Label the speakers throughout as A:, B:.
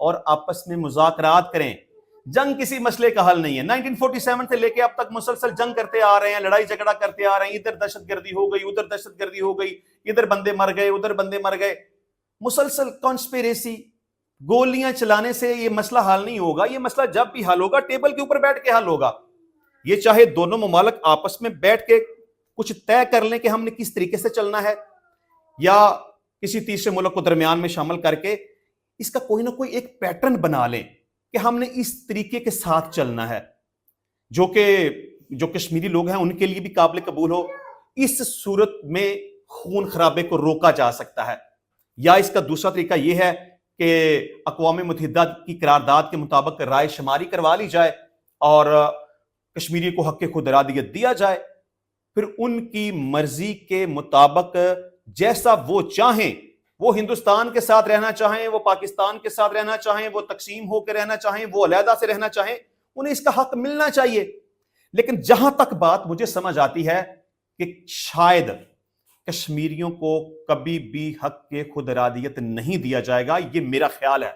A: اور آپس میں مذاکرات کریں. جنگ کسی مسئلے کا حل نہیں ہے. 1947 سے لے کے اب تک مسلسل جنگ کرتے آ رہے ہیں, لڑائی جھگڑا کرتے آ رہے ہیں, ادھر دہشت گردی ہو گئی, ادھر دہشت گردی ہو گئی, ادھر بندے مر گئے, ادھر بندے مر گئے. مسلسل کانسپیریسی, گولیاں چلانے سے یہ مسئلہ حل نہیں ہوگا. یہ مسئلہ جب بھی حل ہوگا ٹیبل کے اوپر بیٹھ کے حل ہوگا. یہ چاہے دونوں ممالک آپس میں بیٹھ کے کچھ طے کر لیں کہ ہم نے کس طریقے سے چلنا ہے, یا کسی تیسرے ملک کو درمیان میں شامل کر کے اس کا کوئی نہ کوئی ایک پیٹرن بنا لیں کہ ہم نے اس طریقے کے ساتھ چلنا ہے, جو کشمیری لوگ ہیں ان کے لیے بھی قابل قبول ہو. اس صورت میں خون خرابے کو روکا جا سکتا ہے. یا اس کا دوسرا طریقہ یہ ہے کہ اقوام متحدہ کی قرارداد کے مطابق رائے شماری کروا لی جائے اور کشمیری کو حق خود ارادیت دیا جائے, پھر ان کی مرضی کے مطابق جیسا وہ چاہیں, وہ ہندوستان کے ساتھ رہنا چاہیں, وہ پاکستان کے ساتھ رہنا چاہیں, وہ تقسیم ہو کے رہنا چاہیں, وہ علیحدہ سے رہنا چاہیں, انہیں اس کا حق ملنا چاہیے. لیکن جہاں تک بات مجھے سمجھ آتی ہے کہ شاید کشمیریوں کو کبھی بھی حق کے خود ارادیت نہیں دیا جائے گا, یہ میرا خیال ہے,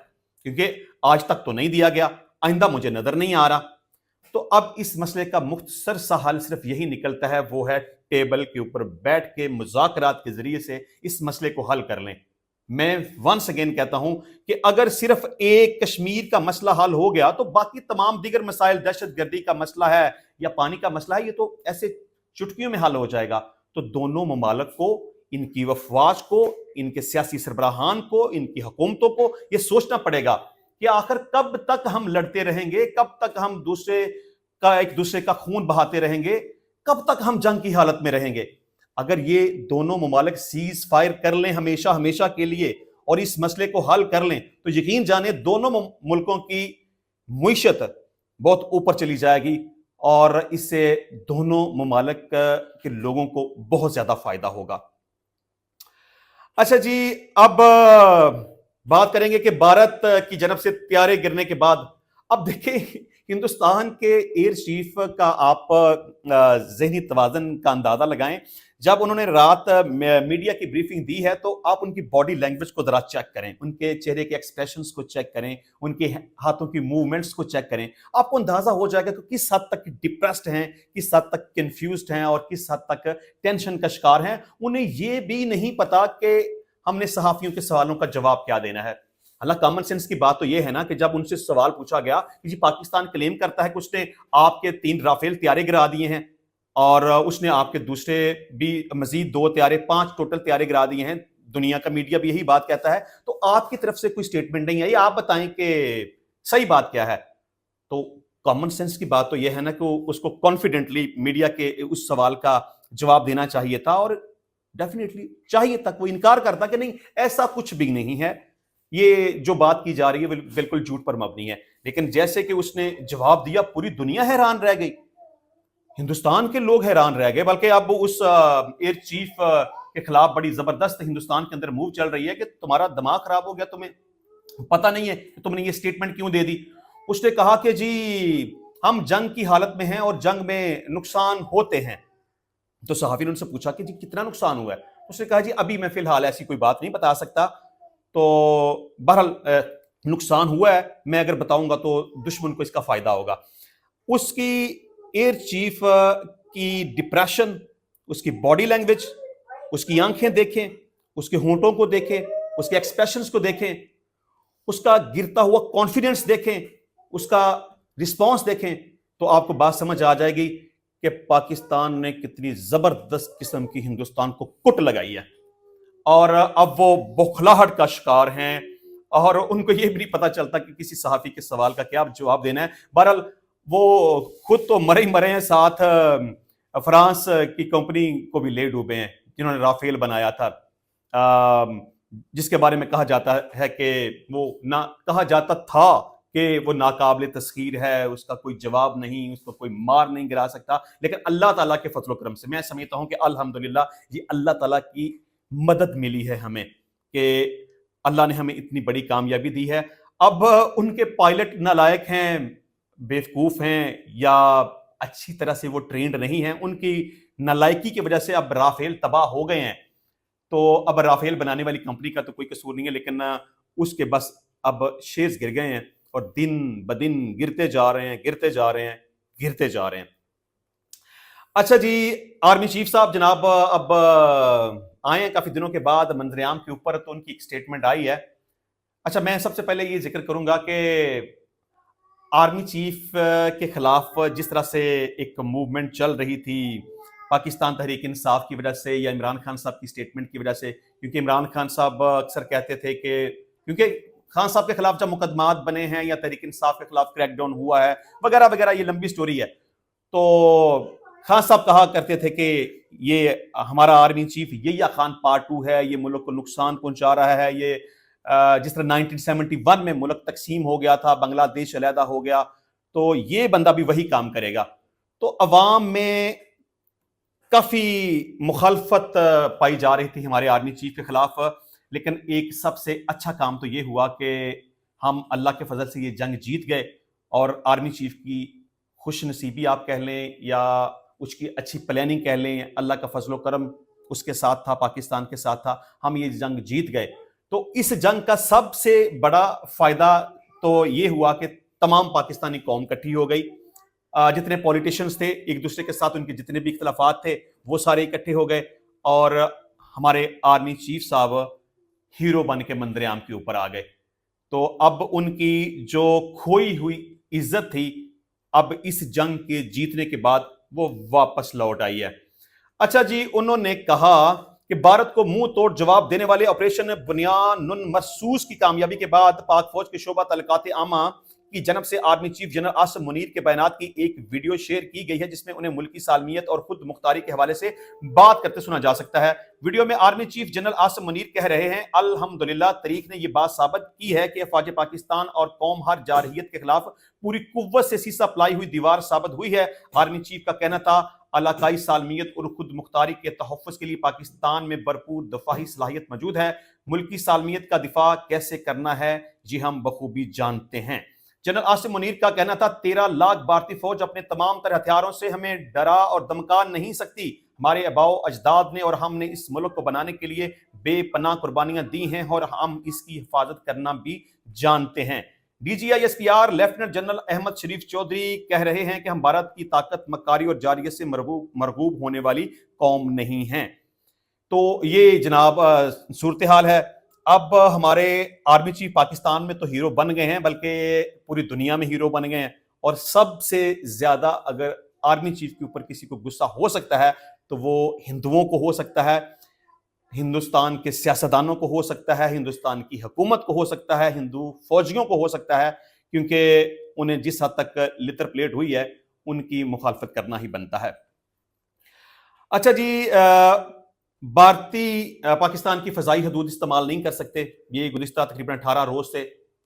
A: کیونکہ آج تک تو نہیں دیا گیا, آئندہ مجھے نظر نہیں آ رہا. تو اب اس مسئلے کا مختصر سا حل صرف یہی نکلتا ہے, وہ ہے ٹیبل کے اوپر بیٹھ کے مذاکرات کے ذریعے سے اس مسئلے کو حل کر لیں. میں ونس اگین کہتا ہوں کہ اگر صرف ایک کشمیر کا مسئلہ حل ہو گیا تو باقی تمام دیگر مسائل, دہشت گردی کا مسئلہ ہے یا پانی کا مسئلہ ہے, یہ تو ایسے چٹکیوں میں حل ہو جائے گا. تو دونوں ممالک کو, ان کی افواج کو, ان کے سیاسی سربراہان کو, ان کی حکومتوں کو یہ سوچنا پڑے گا کہ آخر کب تک ہم لڑتے رہیں گے, کب تک ہم ایک دوسرے کا خون بہاتے رہیں گے, کب تک ہم جنگ کی حالت میں رہیں گے. اگر یہ دونوں ممالک سیز فائر کر لیں ہمیشہ کے لیے اور اس مسئلے کو حل کر لیں تو یقین جانیں دونوں ملکوں کی معیشت بہت اوپر چلی جائے گی اور اس سے دونوں ممالک کے لوگوں کو بہت زیادہ فائدہ ہوگا. اچھا جی, اب بات کریں گے کہ بھارت کی جانب سے طیارے گرنے کے بعد اب دیکھیں ہندوستان کے ایئر چیف کا آپ ذہنی توازن کا اندازہ لگائیں. جب انہوں نے رات میڈیا کی بریفنگ دی ہے تو آپ ان کی باڈی لینگویج کو ذرا چیک کریں, ان کے چہرے کے ایکسپریشنز کو چیک کریں, ان کے ہاتھوں کی موومنٹس کو چیک کریں. آپ کو اندازہ ہو جائے گا کہ کس حد تک ڈپریسڈ ہیں, کس حد تک کنفیوزڈ ہیں اور کس حد تک ٹینشن کا شکار ہیں. انہیں یہ بھی نہیں پتا کہ ہم نے صحافیوں کے سوالوں کا جواب کیا دینا ہے. اللہ کامن سینس کی بات تو یہ ہے نا کہ جب ان سے سوال پوچھا گیا کہ جی پاکستان کلیم کرتا ہے کہ اس نے آپ کے 3 رافیل طیارے گرا دیے ہیں اور اس نے آپ کے دوسرے بھی مزید 2 طیارے 5 ٹوٹل طیارے گرا دیے ہیں, دنیا کا میڈیا بھی یہی بات کہتا ہے, تو آپ کی طرف سے کوئی سٹیٹمنٹ نہیں ہے, آپ بتائیں کہ صحیح بات کیا ہے. تو کامن سینس کی بات تو یہ ہے نا کہ اس کو کانفیڈنٹلی میڈیا کے اس سوال کا جواب دینا چاہیے تھا اور ڈیفینیٹلی چاہیے تک. وہ انکار کرتا کہ نہیں ایسا کچھ بھی نہیں ہے, یہ جو بات کی جا رہی ہے بالکل جھوٹ پر مبنی ہے. لیکن جیسے کہ اس نے جواب دیا پوری دنیا حیران رہ گئی, ہندوستان کے لوگ حیران رہ گئے, بلکہ اب اس ایئر چیف کے خلاف بڑی زبردست ہندوستان کے اندر موو چل رہی ہے کہ تمہارا دماغ خراب ہو گیا, تمہیں پتہ نہیں ہے کہ تم نے یہ سٹیٹمنٹ کیوں دے دی. اس نے کہا کہ جی ہم جنگ کی حالت میں ہیں اور جنگ میں نقصان ہوتے ہیں. تو صحافی نے ان سے پوچھا کہ جی کتنا نقصان ہوا ہے. اس نے کہا جی ابھی میں فی الحال ایسی کوئی بات نہیں بتا سکتا, تو بہرحال نقصان ہوا ہے, میں اگر بتاؤں گا تو دشمن کو اس کا فائدہ ہوگا. اس کی ایئر چیف کی ڈپریشن, اس کی باڈی لینگویج, اس کی آنکھیں دیکھیں, اس کے ہونٹوں کو دیکھیں, اس کے ایکسپریشنز کو دیکھیں, اس کا گرتا ہوا کانفیڈنس دیکھیں, اس کا رسپانس دیکھیں, تو آپ کو بات سمجھ آ جائے گی کہ پاکستان نے کتنی زبردست قسم کی ہندوستان کو کٹ لگائی ہے اور اب وہ بوکھلاہٹ کا شکار ہیں اور ان کو یہ بھی نہیں پتا چلتا کہ کسی صحافی کے سوال کا کیا جواب دینا ہے. بہرحال وہ خود تو مرے ہیں, ساتھ فرانس کی کمپنی کو بھی لے ڈوبے ہیں جنہوں نے رافیل بنایا تھا, جس کے بارے میں کہا جاتا ہے کہ کہا جاتا تھا کہ وہ ناقابل تسخیر ہے, اس کا کوئی جواب نہیں, اس کو کوئی مار نہیں گرا سکتا. لیکن اللہ تعالیٰ کے فضل و کرم سے میں سمجھتا ہوں کہ الحمدللہ یہ اللہ تعالیٰ کی مدد ملی ہے ہمیں کہ اللہ نے ہمیں اتنی بڑی کامیابی دی ہے. اب ان کے پائلٹ نالائق ہیں, بیوقوف ہیں, یا اچھی طرح سے وہ ٹرینڈ نہیں ہیں, ان کی نالائکی کی وجہ سے اب رافیل تباہ ہو گئے ہیں. تو اب رافیل بنانے والی کمپنی کا تو کوئی قصور نہیں ہے, لیکن اس کے بس اب شیئرز گر گئے ہیں اور دن بدن گرتے جا رہے ہیں. اچھا جی، آرمی چیف صاحب جناب اب آئے ہیں کافی دنوں کے بعد منظر عام کے اوپر، تو ان کی ایک سٹیٹمنٹ آئی ہے. اچھا، میں سب سے پہلے یہ ذکر کروں گا کہ آرمی چیف کے خلاف جس طرح سے ایک موومنٹ چل رہی تھی پاکستان تحریک انصاف کی وجہ سے یا عمران خان صاحب کی سٹیٹمنٹ کی وجہ سے، کیونکہ عمران خان صاحب اکثر کہتے تھے کہ کیونکہ خان صاحب کے خلاف جب مقدمات بنے ہیں یا تحریک انصاف کے خلاف کریک ڈاؤن ہوا ہے وغیرہ وغیرہ، یہ لمبی سٹوری ہے، تو خان صاحب کہا کرتے تھے کہ یہ ہمارا army chief Yahya Khan part 2 ہے، یہ ملک کو نقصان پہنچا رہا ہے، یہ جس طرح 1971 میں ملک تقسیم ہو گیا تھا، بنگلہ دیش علیحدہ ہو گیا، تو یہ بندہ بھی وہی کام کرے گا. تو عوام میں کافی مخالفت پائی جا رہی تھی ہمارے آرمی چیف کے خلاف، لیکن ایک سب سے اچھا کام تو یہ ہوا کہ ہم اللہ کے فضل سے یہ جنگ جیت گئے، اور آرمی چیف کی خوش نصیبی آپ کہہ لیں یا اس کی اچھی پلاننگ کہہ لیں، اللہ کا فضل و کرم اس کے ساتھ تھا، پاکستان کے ساتھ تھا، ہم یہ جنگ جیت گئے. تو اس جنگ کا سب سے بڑا فائدہ تو یہ ہوا کہ تمام پاکستانی قوم کٹھی ہو گئی، جتنے پولیٹیشنز تھے ایک دوسرے کے ساتھ ان کے جتنے بھی اختلافات تھے وہ سارے اکٹھے ہو گئے، اور ہمارے آرمی چیف صاحب ہیرو بن کے منظر عام کے اوپر آ گئے. تو اب ان کی جو کھوئی ہوئی عزت تھی اب اس جنگ کے جیتنے کے بعد وہ واپس لوٹ آئی ہے. اچھا جی، انہوں نے کہا کہ بھارت کو منہ توڑ جواب دینے والے آپریشن بنیان مرصوص کی کامیابی کے بعد پاک فوج کے شعبہ تعلقات عامہ کی جانب سے army chief general Asim Munir کے بیانات کی ایک ویڈیو شیئر کی گئی ہے، جس میں انہیں ملکی سالمیت اور خود مختاری کے حوالے سے بات کرتے سنا جا سکتا ہے. ویڈیو میں army chief general Asim Munir کہہ رہے ہیں، الحمدللہ تاریخ نے یہ بات ثابت کی ہے کہ افواج پاکستان اور قوم ہر جارحیت کے خلاف پوری قوت سے سیسا پلائی ہوئی دیوار ثابت ہوئی ہے. آرمی چیف کا کہنا تھا، علاقائی سالمیت اور خود مختاری کے تحفظ کے لیے پاکستان میں بھرپور دفاعی صلاحیت موجود ہے. ملکی سالمیت کا دفاع کیسے کرنا ہے جی ہم بخوبی جانتے ہیں. جنرل عاصم منیر کا کہنا تھا، 13 لاکھ بھارتی فوج اپنے تمام تر ہتھیاروں سے ہمیں ڈرا اور دمکا نہیں سکتی. ہمارے آباؤ اجداد نے اور ہم نے اس ملک کو بنانے کے لیے بے پناہ قربانیاں دی ہیں اور ہم اس کی حفاظت کرنا بھی جانتے ہیں. D G I S P R lieutenant general Ahmed Sharif Chaudhry کہہ رہے ہیں کہ ہم بھارت کی طاقت، مکاری اور جارحیت سے مرغوب ہونے والی قوم نہیں ہیں. تو یہ جناب صورتحال ہے. اب ہمارے آرمی چیف پاکستان میں تو ہیرو بن گئے ہیں، بلکہ پوری دنیا میں ہیرو بن گئے ہیں، اور سب سے زیادہ اگر آرمی چیف کے اوپر کسی کو غصہ ہو سکتا ہے تو وہ ہندوؤں کو ہو سکتا ہے، ہندوستان کے سیاستدانوں کو ہو سکتا ہے، ہندوستان کی حکومت کو ہو سکتا ہے، ہندو فوجیوں کو ہو سکتا ہے، کیونکہ انہیں جس حد تک لتر پلیٹ ہوئی ہے ان کی مخالفت کرنا ہی بنتا ہے. اچھا جی، بھارتی پاکستان کی فضائی حدود استعمال نہیں کر سکتے، یہ گزشتہ تقریباً 18 روز سے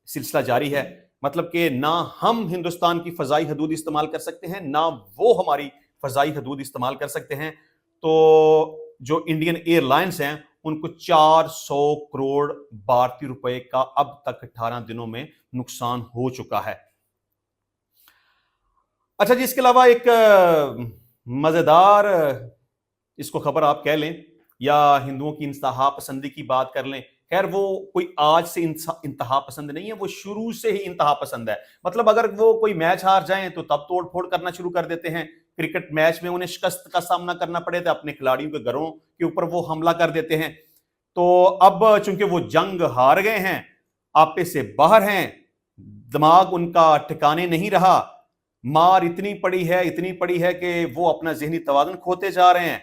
A: سلسلہ جاری ہے. مطلب کہ نہ ہم ہندوستان کی فضائی حدود استعمال کر سکتے ہیں، نہ وہ ہماری فضائی حدود استعمال کر سکتے ہیں. تو جو انڈین ایئر لائنز ہیں ان کو 400 کروڑ بھارتی روپے کا اب تک 18 دنوں میں نقصان ہو چکا ہے. اچھا جی، اس کے علاوہ ایک مزیدار اس کو خبر آپ کہہ لیں یا ہندوؤں کی انتہا پسندی کی بات کر لیں، خیر وہ کوئی آج سے انتہا پسند نہیں ہے، وہ شروع سے ہی انتہا پسند ہے. مطلب اگر وہ کوئی میچ ہار جائیں تو تب توڑ پھوڑ کرنا شروع کر دیتے ہیں. کرکٹ میچ میں انہیں شکست کا سامنا کرنا پڑے تو اپنے کھلاڑیوں کے گھروں کے اوپر وہ حملہ کر دیتے ہیں. تو اب چونکہ وہ جنگ ہار گئے ہیں، آپے سے باہر ہیں، دماغ ان کا ٹھکانے نہیں رہا، مار اتنی پڑی ہے کہ وہ اپنا ذہنی توازن کھوتے جا رہے ہیں.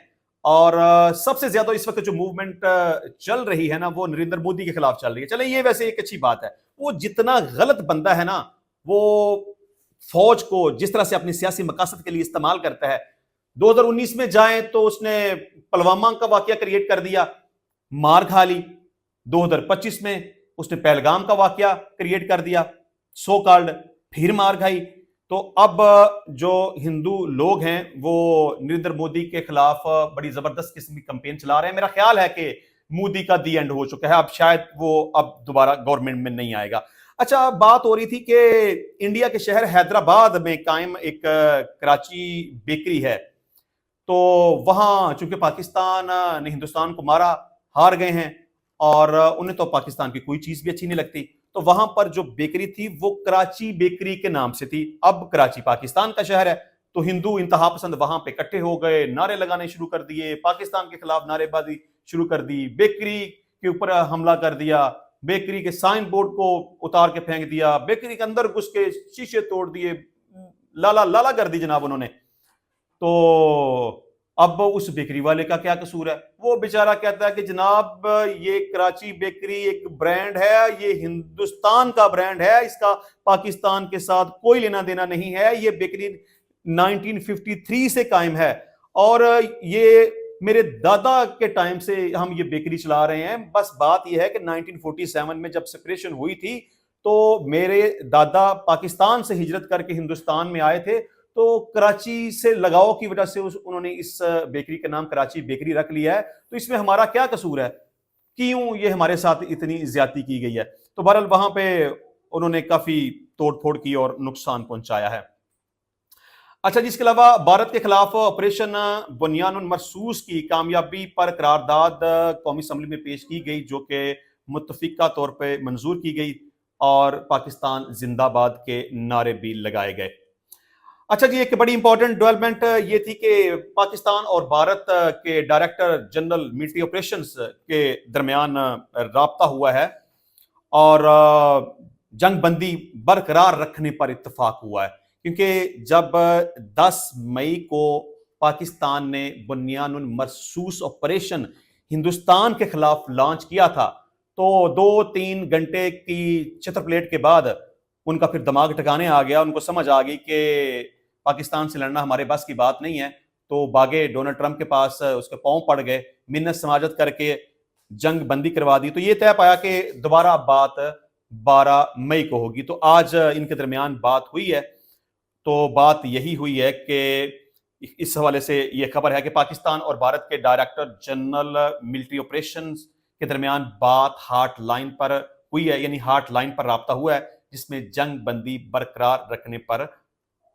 A: اور سب سے زیادہ اس وقت جو موومنٹ چل رہی ہے نا وہ نریندر مودی کے خلاف چل رہی ہے. چلیں یہ ویسے ایک اچھی بات ہے، وہ جتنا غلط بندہ ہے نا وہ فوج کو جس طرح سے اپنی سیاسی مقاصد کے لیے استعمال کرتا ہے. 2019 میں جائیں تو اس نے پلوامہ کا واقعہ کریٹ کر دیا، مار کھا لی. 2025 میں اس نے پہلگام کا واقعہ کریٹ کر دیا، سو کالڈ پھر مار کھائی. تو اب جو ہندو لوگ ہیں وہ نریندر مودی کے خلاف بڑی زبردست قسم کی کمپین چلا رہے ہیں. میرا خیال ہے کہ مودی کا دی اینڈ ہو چکا ہے، اب شاید وہ اب دوبارہ گورنمنٹ میں نہیں آئے گا. اچھا، بات ہو رہی تھی کہ انڈیا کے شہر حیدرآباد میں قائم ایک کراچی بیکری ہے، تو وہاں چونکہ پاکستان نے ہندوستان کو مارا، ہار گئے ہیں، اور انہیں تو پاکستان کی کوئی چیز بھی اچھی نہیں لگتی، تو وہاں پر جو بیکری تھی وہ کراچی بیکری کے نام سے تھی. اب کراچی پاکستان کا شہر ہے تو ہندو انتہا پسند وہاں پہ اکٹھے ہو گئے, نعرے لگانے شروع کر دیے, پاکستان کے خلاف نعرے بازی شروع کر دی, بیکری کے اوپر حملہ کر دیا, بیکری کے سائن بورڈ کو اتار کے پھینک دیا, بیکری کے اندر گھس کے شیشے توڑ دیے, لالا لالا کر دی جناب انہوں نے. تو اب اس بیکری والے کا کیا قصور ہے؟ وہ بیچارہ کہتا ہے کہ جناب یہ کراچی بیکری ایک برانڈ ہے, یہ ہندوستان کا برانڈ ہے, اس کا پاکستان کے ساتھ کوئی لینا دینا نہیں ہے, یہ بیکری 1953 سے قائم ہے اور یہ میرے دادا کے ٹائم سے ہم یہ بیکری چلا رہے ہیں. بس بات یہ ہے کہ 1947 میں جب سپریشن ہوئی تھی تو میرے دادا پاکستان سے ہجرت کر کے ہندوستان میں آئے تھے, تو کراچی سے لگاؤ کی وجہ سے انہوں نے اس بیکری کا نام کراچی بیکری رکھ لیا ہے. تو اس میں ہمارا کیا قصور ہے؟ کیوں یہ ہمارے ساتھ اتنی زیادتی کی گئی ہے؟ تو بہرحال وہاں پہ انہوں نے کافی توڑ پھوڑ کی اور نقصان پہنچایا ہے. اچھا جی, اس کے علاوہ بھارت کے خلاف آپریشن بنیان المرصوص کی کامیابی پر قرارداد قومی اسمبلی میں پیش کی گئی, جو کہ متفقہ طور پہ منظور کی گئی اور پاکستان زندہ باد کے نعرے بھی لگائے گئے. اچھا جی, ایک بڑی امپورٹنٹ ڈیولپمنٹ یہ تھی کہ پاکستان اور بھارت کے ڈائریکٹر جنرل ملٹری آپریشنز کے درمیان رابطہ ہوا ہے اور جنگ بندی برقرار رکھنے پر اتفاق ہوا ہے, کیونکہ جب 10 مئی کو پاکستان نے بنیان المرصوص آپریشن ہندوستان کے خلاف لانچ کیا تھا تو 2-3 گھنٹے کی چتر پلیٹ کے بعد ان کا پھر دماغ ٹھکانے آ گیا, ان کو سمجھ آ گئی کہ پاکستان سے لڑنا ہمارے بس کی بات نہیں ہے. تو باگے ڈونلڈ ٹرمپ کے پاس, اس کے پاؤں پڑ گئے, منت سماجت کر کے جنگ بندی کروا دی. تو یہ طے پایا کہ دوبارہ بات 12 مئی کو ہوگی. تو آج ان کے درمیان بات ہوئی ہے. تو بات یہی ہوئی ہے کہ اس حوالے سے یہ خبر ہے کہ پاکستان اور بھارت کے ڈائریکٹر جنرل ملٹری آپریشنز کے درمیان بات ہاٹ لائن پر ہوئی ہے, یعنی ہاٹ لائن پر رابطہ ہوا ہے, جس میں جنگ بندی برقرار رکھنے پر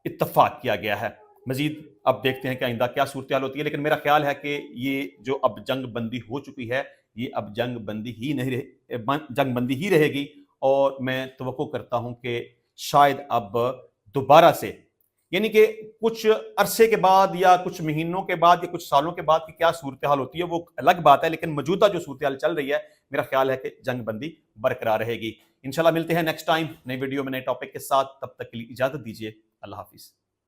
A: اتفاق کیا گیا ہے. مزید اب دیکھتے ہیں کہ آئندہ کیا صورتحال ہوتی ہے, لیکن میرا خیال ہے کہ یہ جو اب جنگ بندی ہو چکی ہے یہ اب جنگ بندی ہی رہے گی, اور میں توقع کرتا ہوں کہ شاید اب دوبارہ سے, یعنی کہ کچھ عرصے کے بعد یا کچھ مہینوں کے بعد یا کچھ سالوں کے بعد کی کیا صورتحال ہوتی ہے وہ الگ بات ہے, لیکن موجودہ جو صورتحال چل رہی ہے میرا خیال ہے کہ جنگ بندی برقرار رہے گی. انشاءاللہ ملتے ہیں نیکسٹ ٹائم نئی ویڈیو میں نئے ٹاپک کے ساتھ. تب تک کے لیے اجازت دیجیے. اللہ حافظ.